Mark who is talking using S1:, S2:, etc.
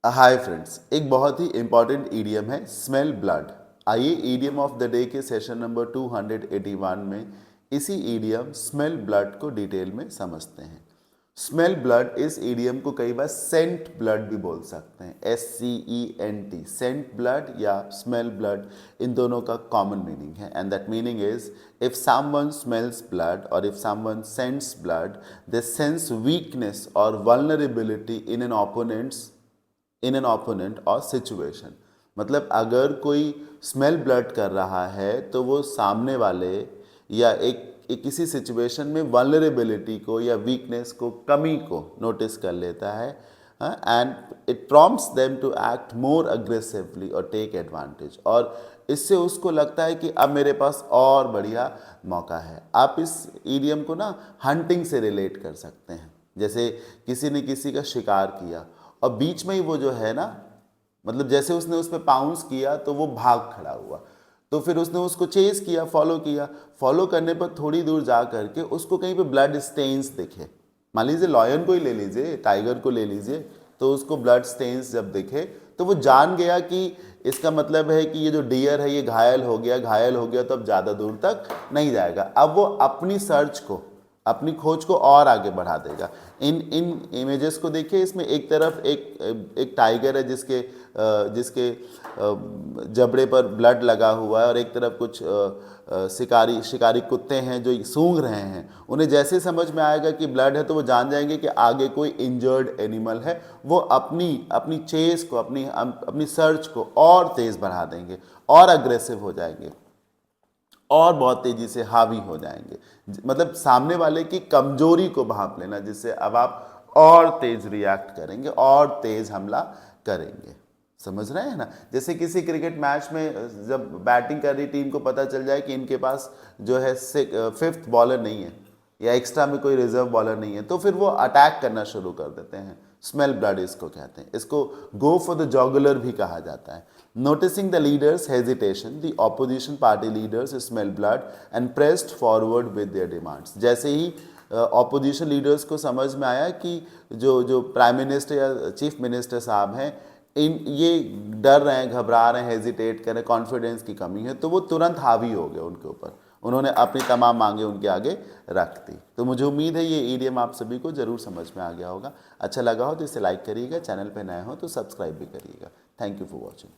S1: Hi friends, एक बहुत ही important idiom है स्मेल ब्लड। आइए ईडियम ऑफ द डे के सेशन नंबर 281 में इसी ईडियम स्मेल ब्लड को डिटेल में समझते हैं। स्मेल ब्लड, इस ईडियम को कई बार सेंट ब्लड भी बोल सकते हैं, SCENT, सेंट ब्लड या स्मेल ब्लड, इन दोनों का कॉमन मीनिंग है। And that meaning is if someone smells blood or if someone scents blood, they sense weakness or vulnerability in an opponent or situation. मतलब अगर कोई स्मेल ब्लड कर रहा है तो वो सामने वाले या एक किसी सिचुएशन में वल्नरेबिलिटी को या वीकनेस को, कमी को नोटिस कर लेता है and it prompts them to act more aggressively और टेक एडवांटेज। और इससे उसको लगता है कि अब मेरे पास और बढ़िया मौका है। आप इस ईडियम को ना हंटिंग से रिलेट कर सकते हैं। जैसे किसी ने किसी का शिकार किया और बीच में ही वो जो है ना, मतलब जैसे उसने उस पर पाउंस किया तो वो भाग खड़ा हुआ, तो फिर उसने उसको चेस किया, फॉलो करने पर थोड़ी दूर जा करके उसको कहीं पे ब्लड स्टेन्स दिखे। मान लीजिए लॉयन को ही ले लीजिए, टाइगर को ले लीजिए, तो उसको ब्लड स्टेन्स जब दिखे तो वो जान गया कि इसका मतलब है कि ये जो डियर है ये घायल हो गया तो अब ज़्यादा दूर तक नहीं जाएगा। अब वो अपनी खोज को और आगे बढ़ा देगा। इन इन इमेजेस को देखिए, इसमें एक तरफ एक टाइगर है जिसके जबड़े पर ब्लड लगा हुआ है और एक तरफ कुछ शिकारी कुत्ते हैं जो सूंघ रहे हैं। उन्हें जैसे समझ में आएगा कि ब्लड है तो वो जान जाएंगे कि आगे कोई इंजर्ड एनिमल है। वो अपनी चेस को, अपनी सर्च को और तेज़ बढ़ा देंगे और अग्रेसिव हो जाएंगे और बहुत तेजी से हावी हो जाएंगे। मतलब सामने वाले की कमजोरी को भांप लेना, जिससे अब आप और तेज रिएक्ट करेंगे और तेज हमला करेंगे। समझ रहे हैं ना? जैसे किसी क्रिकेट मैच में जब बैटिंग कर रही टीम को पता चल जाए कि इनके पास जो है फिफ्थ बॉलर नहीं है या एक्स्ट्रा में कोई रिजर्व बॉलर नहीं है, तो फिर वो अटैक करना शुरू कर देते हैं। स्मेल ब्लड इसको कहते हैं। इसको गो फॉर द जॉगुलर भी कहा जाता है। Noticing the leaders hesitation, the opposition party leaders smell blood and pressed forward with their demands. जैसे ही ऑपोजिशन लीडर्स को समझ में आया कि जो प्राइम मिनिस्टर या चीफ मिनिस्टर साहब हैं, ये डर रहे हैं, घबरा रहे हैं, हेजिटेट कर रहे हैं, कॉन्फिडेंस की कमी है, तो वो तुरंत हावी हो गए उनके ऊपर। उन्होंने अपनी तमाम मांगे उनके आगे रख दी। तो मुझे उम्मीद है ये ईडियम आप सभी को जरूर समझ में आ गया होगा। अच्छा लगा हो तो इसे लाइक करिएगा, चैनल पे नए हो तो सब्सक्राइब भी करिएगा। Thank you for watching.